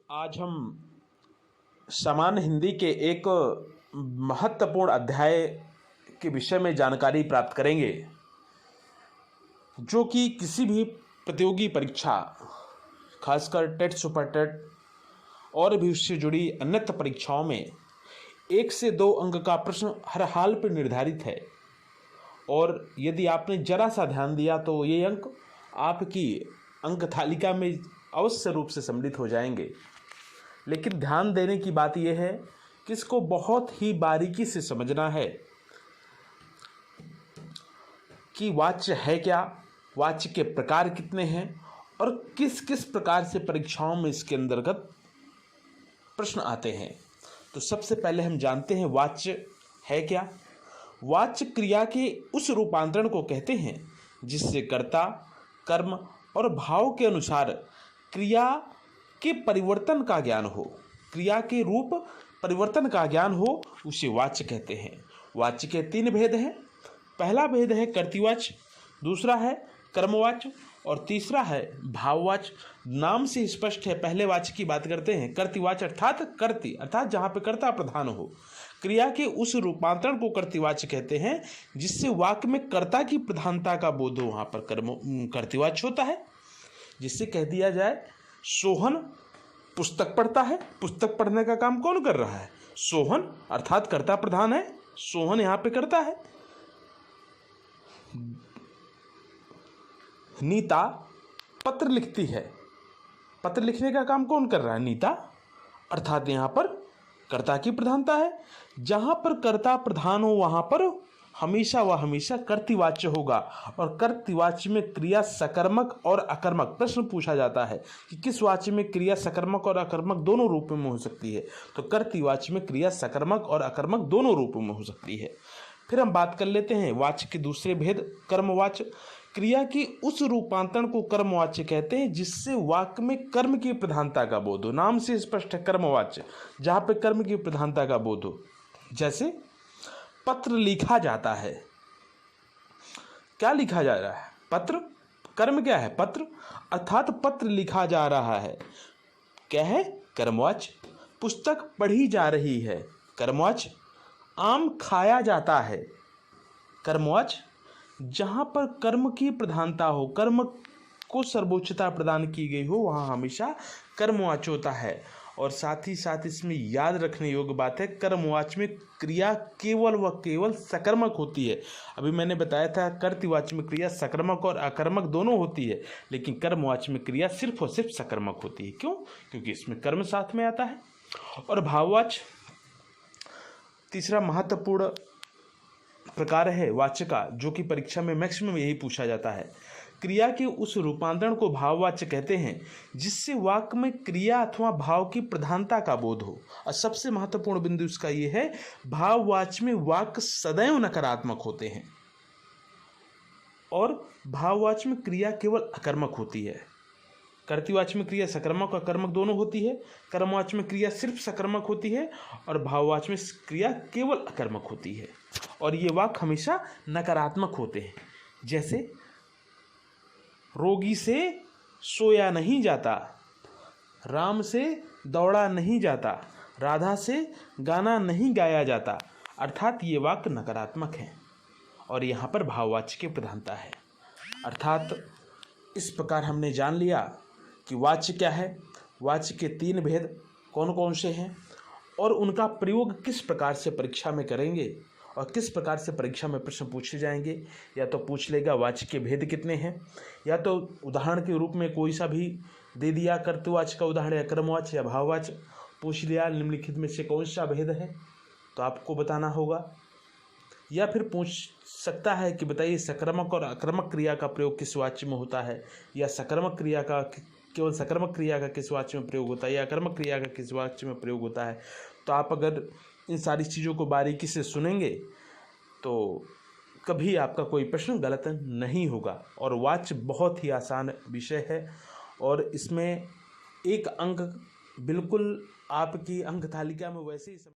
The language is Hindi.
आज हम सामान्य हिंदी के एक महत्वपूर्ण अध्याय के विषय में जानकारी प्राप्त करेंगे, जो कि किसी भी प्रतियोगी परीक्षा, खासकर टेट, सुपर टेट और भी उससे जुड़ी अन्य परीक्षाओं में 1 से 2 अंक का प्रश्न हर हाल पर निर्धारित है। और यदि आपने जरा सा ध्यान दिया तो ये अंक आपकी अंक तालिका में अवश्य रूप से सम्मिलित हो जाएंगे। लेकिन ध्यान देने की बात यह है कि इसको बहुत ही बारीकी से समझना है कि वाच्य है क्या, वाच्य के प्रकार कितने हैं और किस किस प्रकार से परीक्षाओं में इसके अंतर्गत प्रश्न आते हैं। तो सबसे पहले हम जानते हैं वाच्य है क्या। वाच्य क्रिया के उस रूपांतरण को कहते हैं जिससे कर्ता, कर्म और भाव के अनुसार क्रिया के परिवर्तन का ज्ञान हो, क्रिया के रूप परिवर्तन का ज्ञान हो, उसे वाच्य कहते हैं। वाच्य के 3 भेद हैं। पहला भेद है कर्तृवाच्य, दूसरा है कर्मवाच्य और तीसरा है भाववाच्य। नाम से स्पष्ट है, पहले वाच्य की बात करते हैं। कर्तृवाच्य अर्थात जहाँ पे कर्ता प्रधान हो, क्रिया के उस रूपांतरण को कर्तृवाच्य कहते हैं जिससे वाक्य में कर्ता की प्रधानता का बोध हो, वहाँ पर कर्तृवाच्य होता है। जिससे कह दिया जाए सोहन पुस्तक पढ़ता है, पुस्तक पढ़ने का काम कौन कर रहा है? सोहन, अर्थात कर्ता प्रधान है, सोहन यहाँ पे करता है। नीता पत्र लिखती है, पत्र लिखने का काम कौन कर रहा है? नीता, अर्थात यहाँ पर कर्ता की प्रधानता है। जहाँ पर कर्ता प्रधान हो वहाँ पर हमेशा कर्तृवाच्य होगा। और कर्तृवाच्य में क्रिया सकर्मक और अकर्मक, प्रश्न पूछा जाता है कि किस वाच्य में क्रिया सकर्मक और अकर्मक दोनों रूप में हो सकती है। तो कर्तृवाच्य में क्रिया सकर्मक और अकर्मक दोनों रूप में हो सकती है। फिर हम बात कर लेते हैं वाच्य के दूसरे भेद, कर्मवाच्य। क्रिया की उस रूपांतरण को कर्मवाच्य कहते हैं जिससे वाक्य में कर्म की प्रधानता का बोध हो। नाम से स्पष्ट है कर्मवाच्य, जहाँ पे कर्म की प्रधानता का बोध हो। जैसे पत्र लिखा जाता है, क्या लिखा जा रहा है? पत्र। कर्म क्या है? पत्र, अर्थात पत्र लिखा जा रहा है, क्या है? कर्मवाच्य। पुस्तक पढ़ी जा रही है, कर्मवाच्य। आम खाया जाता है, कर्मवाच्य। जहाँ पर कर्म की प्रधानता हो, कर्म को सर्वोच्चता प्रदान की गई हो, वहाँ हमेशा कर्मवाच्य होता है। और साथ ही साथ इसमें याद रखने योग्य बात है, कर्मवाच्य में क्रिया केवल व केवल सकर्मक होती है। अभी मैंने बताया था कर्तृवाच्य में क्रिया सकर्मक और अकर्मक दोनों होती है, लेकिन कर्मवाच्य में क्रिया सिर्फ और सिर्फ सकर्मक होती है। क्यों? क्योंकि इसमें कर्म साथ में आता है। और भाववाच्य तीसरा महत्वपूर्ण प्रकार है वाच्य का, जो कि परीक्षा में मैक्सिमम यही पूछा जाता है। क्रिया के उस रूपांतरण को भाववाच्य कहते हैं जिससे वाक्य में क्रिया अथवा भाव की प्रधानता का बोध हो। और सबसे महत्वपूर्ण बिंदु इसका ये है, भाववाच्य में वाक्य सदैव नकारात्मक होते हैं और भाववाच्य में क्रिया केवल अकर्मक होती है। कर्तृवाच्य में क्रिया सकर्मक और अकर्मक दोनों होती है, कर्मवाच्य में क्रिया सिर्फ सकर्मक होती है और भाववाच्य में क्रिया केवल अकर्मक होती है। और ये वाक्य हमेशा नकारात्मक होते हैं। जैसे रोगी से सोया नहीं जाता, राम से दौड़ा नहीं जाता, राधा से गाना नहीं गाया जाता। अर्थात ये वाक्य नकारात्मक हैं और यहाँ पर भाववाच्य की प्रधानता है। अर्थात इस प्रकार हमने जान लिया कि वाच्य क्या है, वाच्य के 3 भेद कौन कौन से हैं और उनका प्रयोग किस प्रकार से परीक्षा में करेंगे और किस प्रकार से परीक्षा में प्रश्न पूछे जाएंगे। या तो पूछ लेगा वाच्य के भेद कितने हैं, या तो उदाहरण के रूप में कोई सा भी दे दिया, कर्तृवाच्य का उदाहरण या कर्मवाच्य या भाववाच्य पूछ लिया, निम्नलिखित में से कौन सा भेद है तो आपको बताना होगा। या फिर पूछ सकता है कि बताइए सकर्मक और अकर्मक क्रिया का प्रयोग किस वाच्य में होता है, या सकर्मक क्रिया का केवल सकर्मक क्रिया का किस वाच्य में प्रयोग होता है, या अकर्मक क्रिया का किस वाच्य में प्रयोग होता है। तो आप अगर इन सारी चीज़ों को बारीकी से सुनेंगे तो कभी आपका कोई प्रश्न गलत नहीं होगा। और वाच्य बहुत ही आसान विषय है और इसमें 1 अंक बिल्कुल आपकी अंक तालिका में वैसे ही